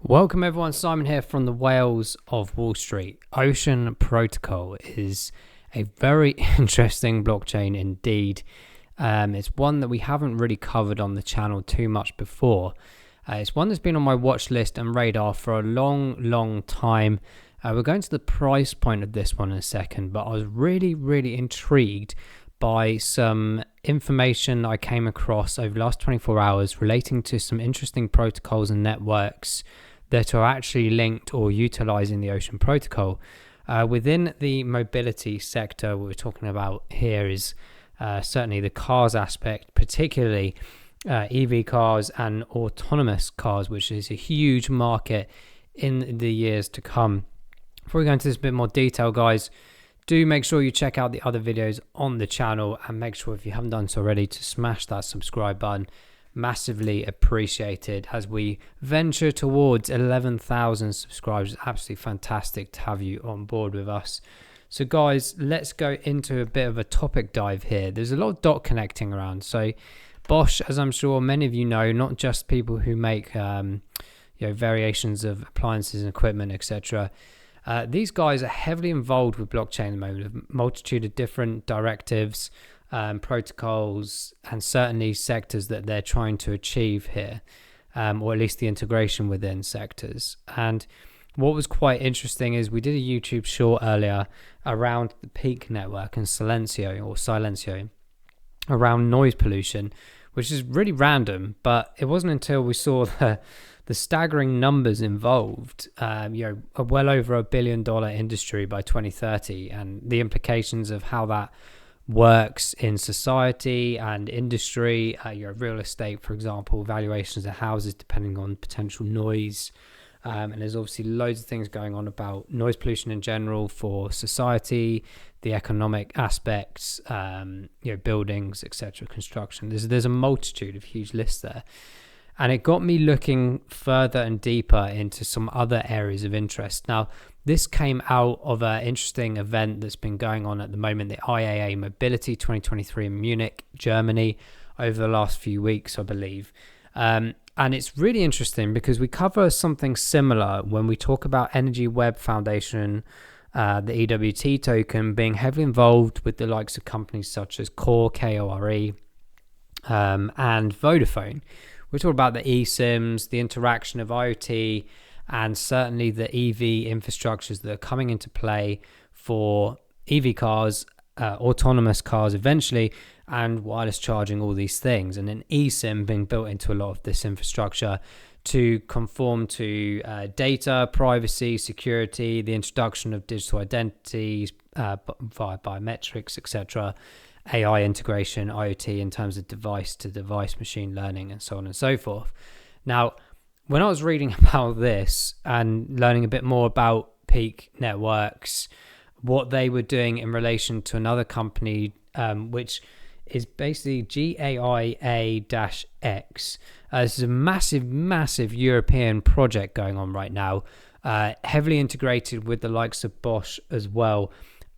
Welcome everyone, Simon here from the Whales of Wall Street. Ocean Protocol is a very interesting blockchain indeed. It's one that we haven't really covered on the channel too much before. It's one that's been on my watch list and radar for a long time. We're going to the price point of this one in a second, but I was really intrigued by some information I came across over the last 24 hours relating to some interesting protocols and networks that are actually linked or utilizing the Ocean Protocol. Within the mobility sector, what we're talking about here is certainly the cars aspect, particularly EV cars and autonomous cars, which is a huge market in the years to come. Before we go into this a bit more detail, guys, do make sure you check out the other videos on the channel, and make sure if you haven't done so already to smash that subscribe button. Massively appreciated as we venture towards 11,000 subscribers. Absolutely fantastic to have you on board with us. So guys, let's go into a bit of a topic dive here. There's a lot of dot connecting around. So Bosch, as I'm sure many of you know, not just people who make variations of appliances and equipment, etc. These guys are heavily involved with blockchain at the moment, a multitude of different directives, protocols, and certainly sectors that they're trying to achieve here, or at least the integration within sectors. And what was quite interesting is we did a YouTube short earlier around the Peak network and Silencio around noise pollution, which is really random, but it wasn't until we saw the staggering numbers involved, well over $1 billion industry by 2030, and the implications of how that works in society and industry, real estate, for example, valuations of houses depending on potential noise. And there's obviously loads of things going on about noise pollution in general for society, the economic aspects, buildings, etc., construction. There's a multitude of huge lists there. And it got me looking further and deeper into some other areas of interest. Now, this came out of an interesting event that's been going on at the moment, the IAA Mobility 2023 in Munich, Germany, over the last few weeks, I believe. And it's really interesting because we cover something similar when we talk about Energy Web Foundation, the EWT token, being heavily involved with the likes of companies such as Core, K-O-R-E, and Vodafone. We're talking about the eSIMs, the interaction of IoT, and certainly the EV infrastructures that are coming into play for EV cars, autonomous cars eventually, and wireless charging, all these things. And an eSIM being built into a lot of this infrastructure to conform to data, privacy, security, the introduction of digital identities via biometrics, etc., AI integration, IoT in terms of device-to-device machine learning, and so on and so forth. Now, when I was reading about this and learning a bit more about Peak Networks, what they were doing in relation to another company, which is basically GAIA-X. This is a massive European project going on right now, heavily integrated with the likes of Bosch as well,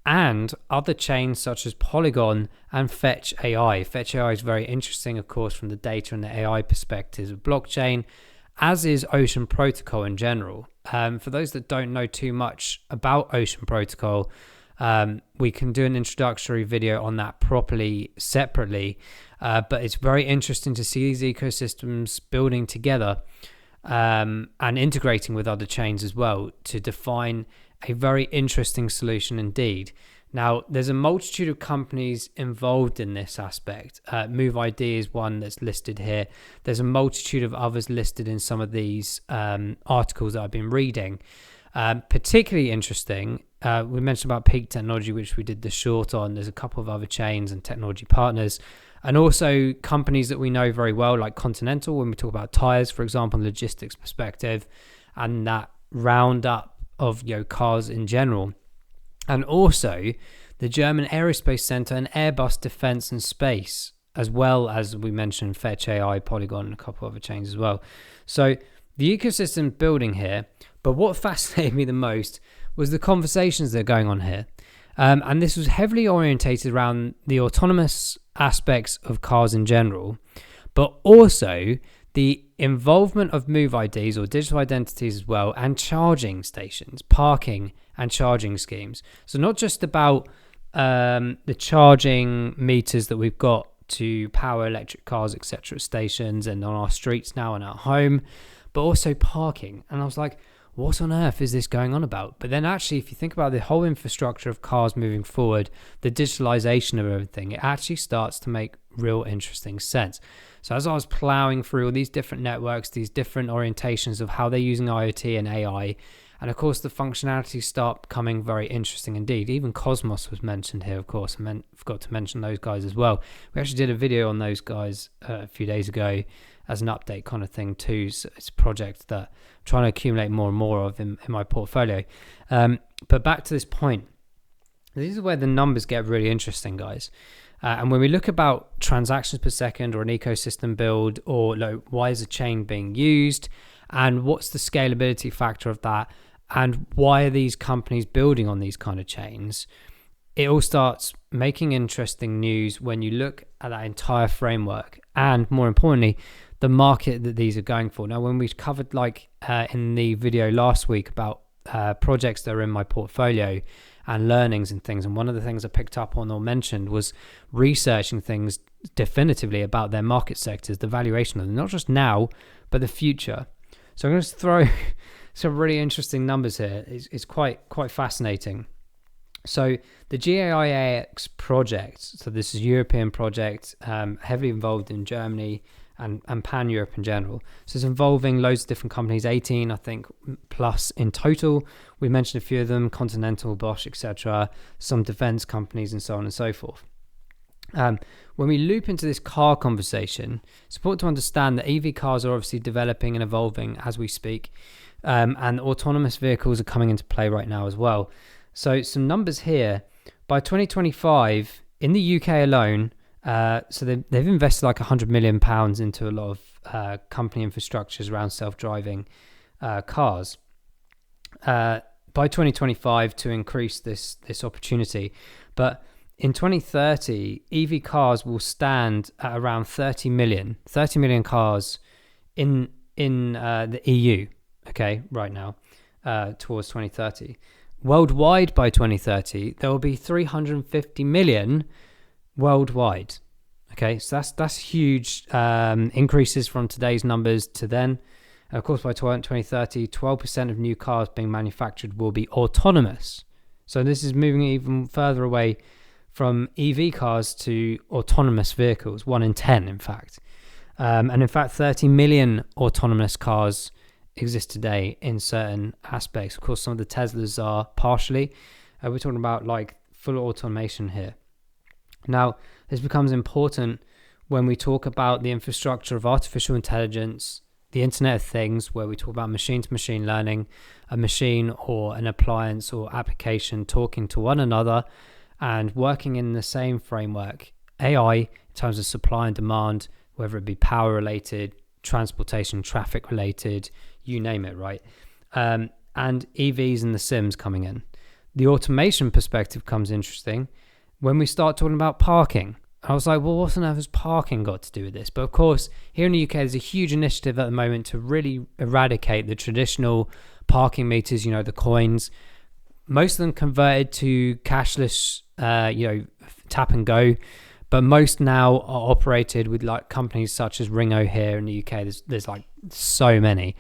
and other chains such as Polygon and Fetch.ai. Fetch.ai is very interesting, of course, from the data and the AI perspectives of blockchain, as is Ocean Protocol in general. For those that don't know too much about Ocean Protocol, we can do an introductory video on that properly, separately, but it's very interesting to see these ecosystems building together and integrating with other chains as well to define a very interesting solution indeed. Now, there's a multitude of companies involved in this aspect. MoveID is one that's listed here. There's a multitude of others listed in some of these articles that I've been reading. Particularly interesting, we mentioned about Peak Technology, which we did the short on. There's a couple of other chains and technology partners, and also companies that we know very well, like Continental, when we talk about tires, for example, logistics perspective, and that roundup of cars in general. And also the German Aerospace Center and Airbus Defense and Space, as well as we mentioned Fetch.ai, Polygon, and a couple other chains as well. So the ecosystem building here, but what fascinated me the most was the conversations that are going on here. And this was heavily orientated around the autonomous aspects of cars in general, but also the involvement of move IDs or digital identities as well, and charging stations, parking and charging schemes. So not just about the charging meters that we've got to power electric cars, etc., at stations and on our streets now and at home, but also parking. And I was like, what on earth is this going on about? But then actually, if you think about the whole infrastructure of cars moving forward, the digitalization of everything, it actually starts to make real interesting sense. So as I was plowing through all these different networks, these different orientations of how they're using IoT and AI, and of course the functionalities start becoming very interesting indeed. Even Cosmos was mentioned here, of course. I forgot to mention those guys as well. We actually did a video on those guys a few days ago as an update kind of thing too. So it's a project that I'm trying to accumulate more and more of in my portfolio. But back to this point, this is where the numbers get really interesting, guys. And when we look about transactions per second or an ecosystem build, or why is a chain being used, and what's the scalability factor of that, and why are these companies building on these kind of chains, it all starts making interesting news when you look at that entire framework and, more importantly, the market that these are going for. Now, when we covered in the video last week about projects that are in my portfolio and learnings and things, and one of the things I picked up on or mentioned was researching things definitively about their market sectors, the valuation of them, not just now, but the future. So I'm going to throw some really interesting numbers here. It's quite fascinating. So the GAIA-X project, so this is a European project, heavily involved in Germany and pan-Europe in general. So it's involving loads of different companies, 18, I think, plus in total. We mentioned a few of them, Continental, Bosch, etc., some defense companies, and so on and so forth. When we loop into this car conversation, it's important to understand that EV cars are obviously developing and evolving as we speak, and autonomous vehicles are coming into play right now as well. So some numbers here. By 2025, in the UK alone, so they've invested like £100 million into a lot of company infrastructures around self-driving cars by 2025 to increase this opportunity. But in 2030, EV cars will stand at around 30 million cars in the EU, okay, right now, towards 2030. Worldwide by 2030, there will be 350 million worldwide. Okay, so that's huge increases from today's numbers to then. And of course, by 2030, 12% of new cars being manufactured will be autonomous. So this is moving even further away from EV cars to autonomous vehicles, 1 in 10, in fact. And in fact, 30 million autonomous cars exist today in certain aspects. Of course, some of the Teslas are partially. We're talking about like full automation here. Now, this becomes important when we talk about the infrastructure of artificial intelligence, the Internet of Things, where we talk about machine-to-machine learning, a machine or an appliance or application talking to one another and working in the same framework. AI, in terms of supply and demand, whether it be power-related, transportation, traffic-related, you name it, right? And EVs and the Sims coming in. The automation perspective comes interesting when we start talking about parking. I was like, well, what on earth has parking got to do with this? But of course, here in the UK, there's a huge initiative at the moment to really eradicate the traditional parking meters, the coins. Most of them converted to cashless, tap and go. But most now are operated with like companies such as Ringo here in the UK. There's like so many.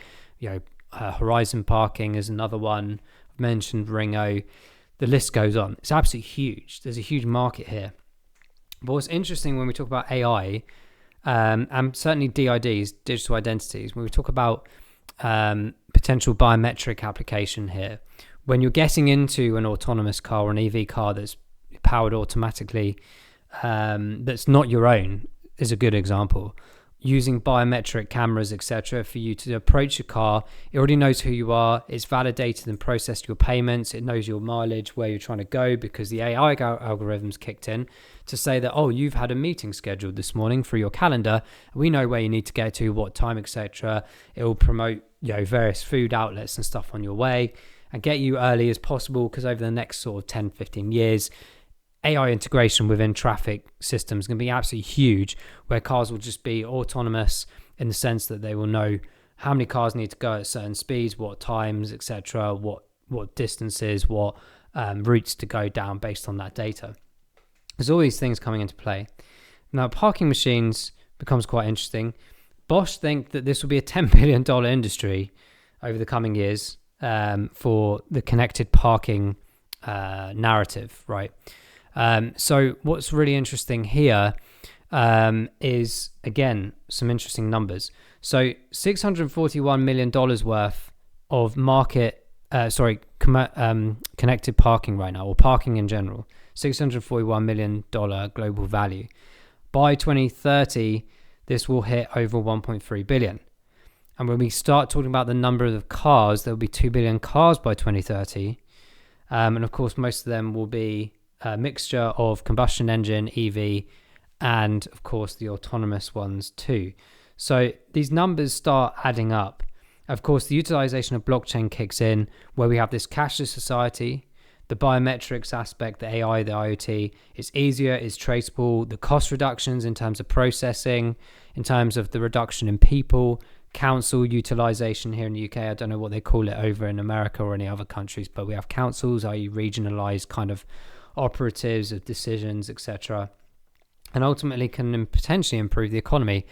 Horizon Parking is another one. I've mentioned Ringo. The list goes on. It's absolutely huge. There's a huge market here. But what's interesting when we talk about AI, and certainly DIDs, digital identities, when we talk about potential biometric application here, when you're getting into an autonomous car or an EV car that's powered automatically, that's not your own, is a good example. Using biometric cameras, etc., for you to approach a car. It already knows who you are. It's validated and processed your payments. It knows your mileage, where you're trying to go, because the AI algorithms kicked in to say that, oh, you've had a meeting scheduled this morning for your calendar. We know where you need to get to, what time, etc. It will promote various food outlets and stuff on your way and get you early as possible, because over the next sort of 10, 15 years, AI integration within traffic systems is going to be absolutely huge, where cars will just be autonomous in the sense that they will know how many cars need to go at certain speeds, what times, etc., what distances, what routes to go down based on that data. There's all these things coming into play. Now, parking machines becomes quite interesting. Bosch think that this will be a $10 billion industry over the coming years for the connected parking narrative, right? So what's really interesting here is, again, some interesting numbers. So $641 million worth of connected parking right now, or parking in general, $641 million global value. By 2030, this will hit over 1.3 billion. And when we start talking about the number of cars, there will be 2 billion cars by 2030. And of course, most of them will be a mixture of combustion engine, EV, and of course, the autonomous ones too. So these numbers start adding up. Of course, the utilization of blockchain kicks in, where we have this cashless society, the biometrics aspect, the AI, the IoT. It's easier, it's traceable, the cost reductions in terms of processing, in terms of the reduction in people, council utilization here in the UK. I don't know what they call it over in America or any other countries, but we have councils, i.e. regionalized kind of operatives of decisions, etc. And ultimately can potentially improve the economy,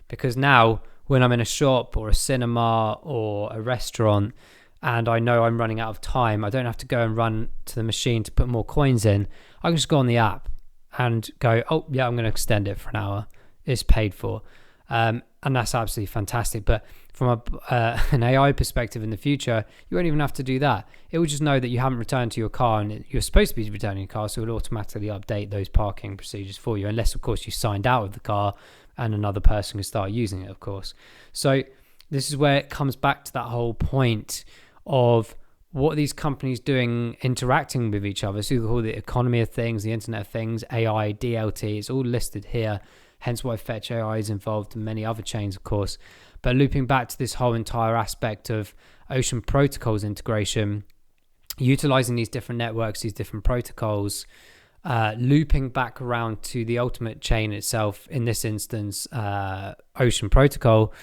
because now when I'm in a shop or a cinema or a restaurant and I know I'm running out of time, I don't have to go and run to the machine to put more coins in. I can just go on the app and go, oh yeah, I'm going to extend it for an hour. It's paid for. And that's absolutely fantastic. But from an AI perspective in the future, you won't even have to do that. It will just know that you haven't returned to your car and you're supposed to be returning your car, so it will automatically update those parking procedures for you, unless, of course, you signed out of the car and another person can start using it, of course. So this is where it comes back to that whole point of what are these companies doing interacting with each other. So you call the economy of things, the Internet of Things, AI, DLT, it's all listed here. Hence why Fetch.ai is involved in many other chains, of course. But looping back to this whole entire aspect of Ocean Protocols integration, utilizing these different networks, these different protocols, looping back around to the ultimate chain itself, in this instance, Ocean Protocol,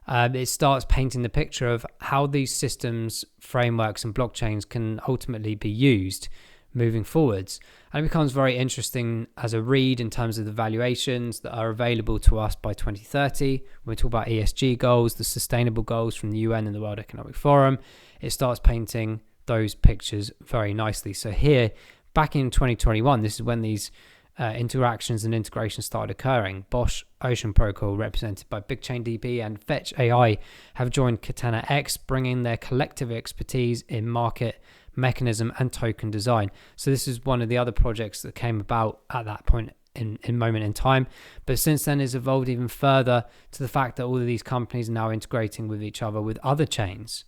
it starts painting the picture of how these systems, frameworks, and blockchains can ultimately be used moving forwards. And it becomes very interesting as a read in terms of the valuations that are available to us by 2030. When we talk about ESG goals, the sustainable goals from the UN and the World Economic Forum, it starts painting those pictures very nicely. So here, back in 2021, this is when these interactions and integrations started occurring. Bosch Ocean Protocol, represented by BigChainDB and Fetch.ai, have joined GAIA-X, bringing their collective expertise in market mechanism and token design. So this is one of the other projects that came about at that point in moment in time, but since then it's evolved even further to the fact that all of these companies are now integrating with each other with other chains,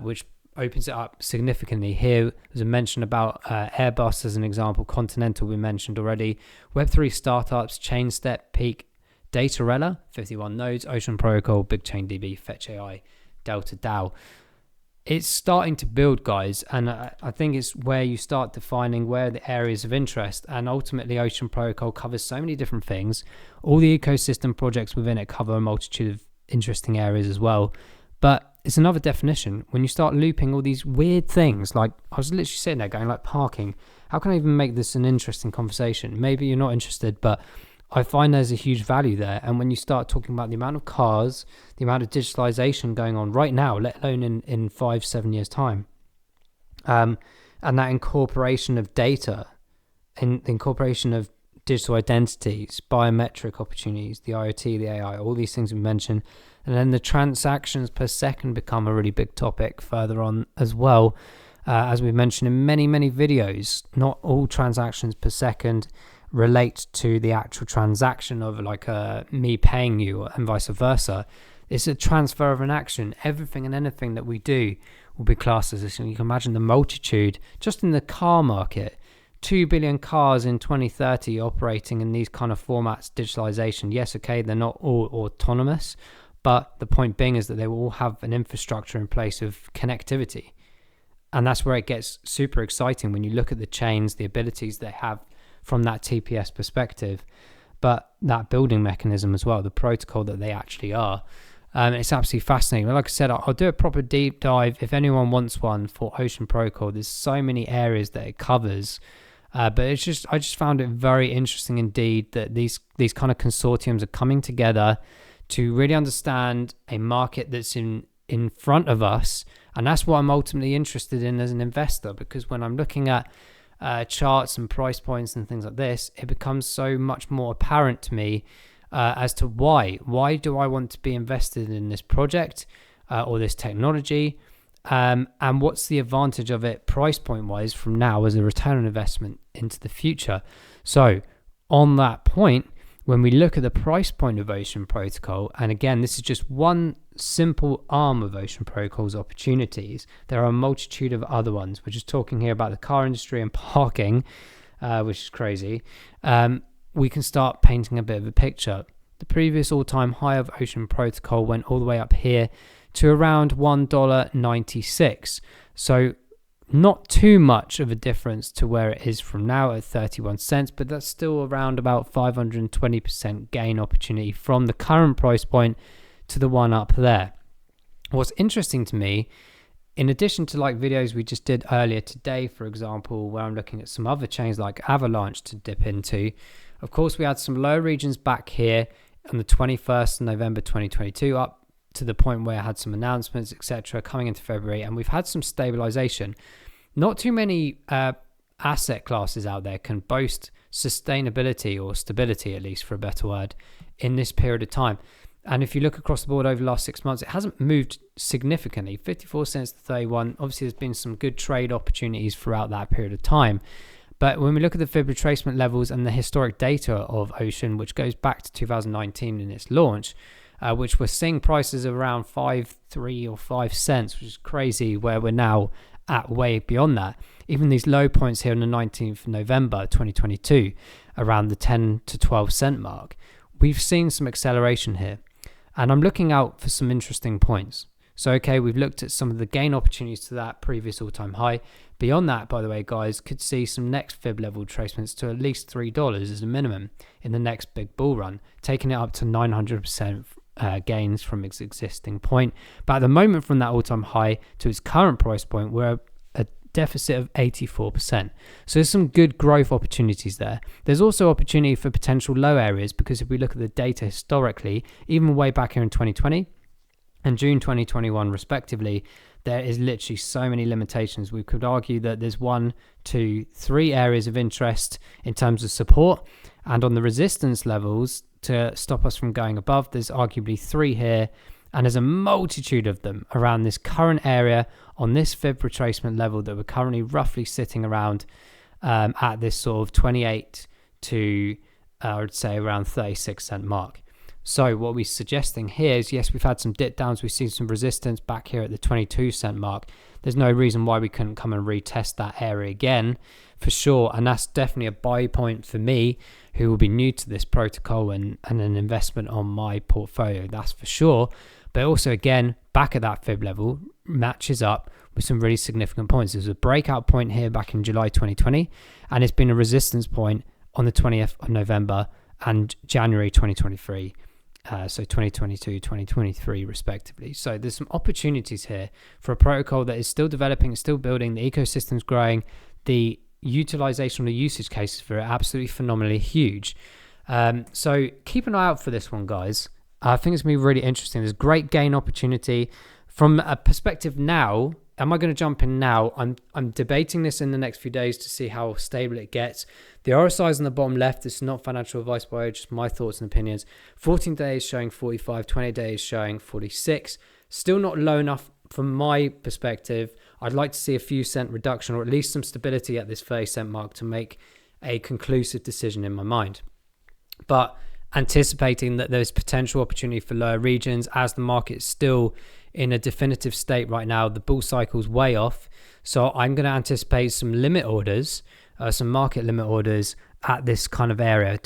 which opens it up significantly. Here there's a mention about Airbus as an example, Continental we mentioned already, Web3 startups, ChainStep, Peak, Datarella, 51 nodes, Ocean Protocol, BigChainDB, Fetch.ai, Delta DAO. It's starting to build, guys, and I think it's where you start defining where the areas of interest, and ultimately Ocean Protocol covers so many different things. All the ecosystem projects within it cover a multitude of interesting areas as well, but it's another definition. When you start looping all these weird things, like I was literally sitting there going like parking, how can I even make this an interesting conversation? Maybe you're not interested, but I find there's a huge value there. And when you start talking about the amount of cars, the amount of digitalization going on right now, let alone in 5-7 years time, and that incorporation of data, and the incorporation of digital identities, biometric opportunities, the IoT, the AI, all these things we mentioned, and then the transactions per second become a really big topic further on as well. As we mentioned in many videos, not all transactions per second relate to the actual transaction of like me paying you and vice versa. It's a transfer of an action. Everything and anything that we do will be classed as this. And you can imagine the multitude just in the car market. 2 billion cars in 2030 operating in these kind of formats, digitalization. Yes, okay, they're not all autonomous, but the point being is that they will all have an infrastructure in place of connectivity. And that's where it gets super exciting when you look at the chains, the abilities they have from that TPS perspective. but that building mechanism as well, the protocol that they actually are. It's absolutely fascinating. Like I said, I'll do a proper deep dive if anyone wants one for Ocean Protocol. There's so many areas that it covers, but I just found it very interesting indeed that these kind of consortiums are coming together to really understand a market that's in front of us, and that's what I'm ultimately interested in as an investor, because when I'm looking at charts and price points and things like this, it becomes so much more apparent to me as to why do I want to be invested in this project or this technology, and what's the advantage of it price point wise from now as a return on investment into the future. So on that point, when we look at the price point of Ocean Protocol, and again, this is just one simple arm of Ocean Protocol's opportunities, there are a multitude of other ones. We're just talking here about the car industry and parking, which is crazy. We can start painting a bit of a picture. The previous all-time high of Ocean Protocol went all the way up here to around $1.96. So not too much of a difference to where it is from now at 31 cents, but that's still around about 520% gain opportunity from the current price point to the one up there. What's interesting to me, in addition to like videos we just did earlier today, for example, where I'm looking at some other chains like Avalanche to dip into, of course, we had some lower regions back here on the 21st of November 2022 up to the point where I had some announcements, etc., coming into February, and we've had some stabilization. Not too many asset classes out there can boast sustainability or stability, at least for a better word, in this period of time. And if you look across the board over the last 6 months, it hasn't moved significantly. 54 cents to 31. Obviously, there's been some good trade opportunities throughout that period of time. But when we look at the fib retracement levels and the historic data of Ocean, which goes back to 2019 in its launch, which we're seeing prices around 5.3 or 5 cents, which is crazy, where we're now at way beyond that. Even these low points here on the 19th of November 2022, around the 10 to 12 cent mark, we've seen some acceleration here. And I'm looking out for some interesting points. So, okay, we've looked at some of the gain opportunities to that previous all-time high. Beyond that, by the way, guys, could see some next fib level retracements to at least $3 as a minimum in the next big bull run, taking it up to 900% gains from its existing point. But at the moment, from that all-time high to its current price point, we're a deficit of 84%. So there's some good growth opportunities there. There's also opportunity for potential low areas, because if we look at the data historically, even way back here in 2020 and June 2021 respectively, there is literally so many limitations. We could argue that there's 1, 2, 3 areas of interest in terms of support, and on the resistance levels to stop us from going above, there's arguably 3 here, and there's a multitude of them around this current area on this fib retracement level that we're currently roughly sitting around at this sort of 28 to I would say around 36 cent mark. So what we're suggesting here is, yes, we've had some dip downs. We've seen some resistance back here at the 22 cent mark. There's no reason why we couldn't come and retest that area again for sure. And that's definitely a buy point for me, who will be new to this protocol and an investment on my portfolio. That's for sure. But also, again, back at that fib level, matches up with some really significant points. There's a breakout point here back in July 2020, and it's been a resistance point on the 20th of November and January 2023. So 2022, 2023 respectively. So there's some opportunities here for a protocol that is still developing, still building, the ecosystem's growing, the utilization or the usage cases for it are absolutely phenomenally huge. So keep an eye out for this one, guys. I think it's going to be really interesting. There's great gain opportunity. From a perspective now, am I going to jump in now? I'm debating this in the next few days to see how stable it gets. The RSI is on the bottom left. This is not financial advice, by just my thoughts and opinions. 14 days showing 45, 20 days showing 46. Still not low enough from my perspective. I'd like to see a few cent reduction, or at least some stability at this 30 cent mark to make a conclusive decision in my mind. But anticipating that there's potential opportunity for lower regions as the market is still in a definitive state right now. The bull cycle's way off. So I'm going to anticipate some limit orders, some market limit orders at this kind of area,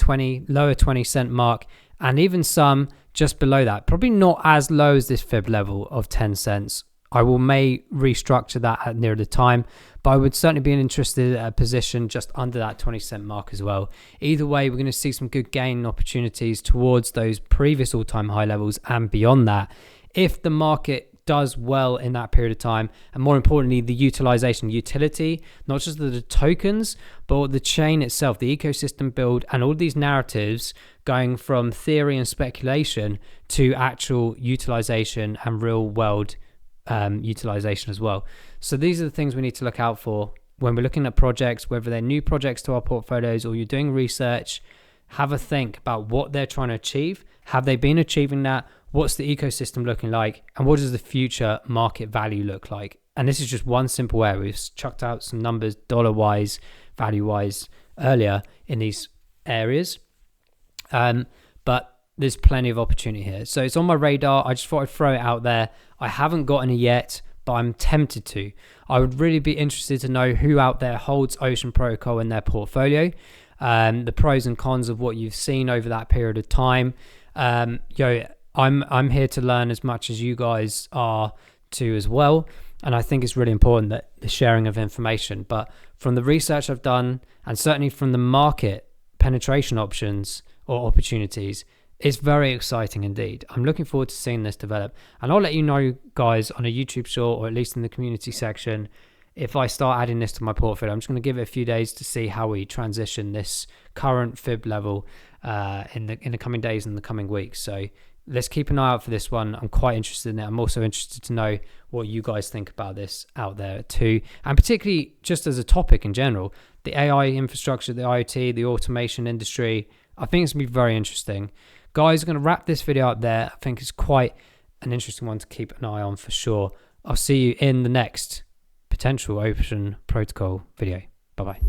lower 20 cent mark, and even some just below that. Probably not as low as this fib level of 10 cents I may restructure that at near the time, but I would certainly be interested in a position just under that 20% mark as well. Either way, we're going to see some good gain opportunities towards those previous all-time high levels and beyond that. If the market does well in that period of time, and more importantly, the utility, not just the tokens, but the chain itself, the ecosystem build, and all these narratives going from theory and speculation to actual utilization and real world utilization as well. So these are the things we need to look out for when we're looking at projects, whether they're new projects to our portfolios or you're doing research. Have a think about what they're trying to achieve. Have they been achieving that? What's the ecosystem looking like? And what does the future market value look like? And this is just one simple area. We've chucked out some numbers, dollar-wise, value-wise, earlier in these areas. But there's plenty of opportunity here. So it's on my radar. I just thought I'd throw it out there. I haven't got any yet, but I'm tempted to. I would really be interested to know who out there holds Ocean Protocol in their portfolio. The pros and cons of what you've seen over that period of time. I'm here to learn as much as you guys are too as well, and I think it's really important that the sharing of information. But from the research I've done, and certainly from the market penetration options or opportunities, it's very exciting indeed. I'm looking forward to seeing this develop, and I'll let you know, guys, on a YouTube short or at least in the community section, if I start adding this to my portfolio. I'm just going to give it a few days to see how we transition this current fib level in the coming days and the coming weeks. So let's keep an eye out for this one. I'm quite interested in it. I'm also interested to know what you guys think about this out there too, and particularly just as a topic in general, the AI infrastructure, the IoT, the automation industry. I think it's going to be very interesting. Guys, I'm going to wrap this video up there. I think it's quite an interesting one to keep an eye on for sure. I'll see you in the next potential Ocean Protocol video. Bye-bye.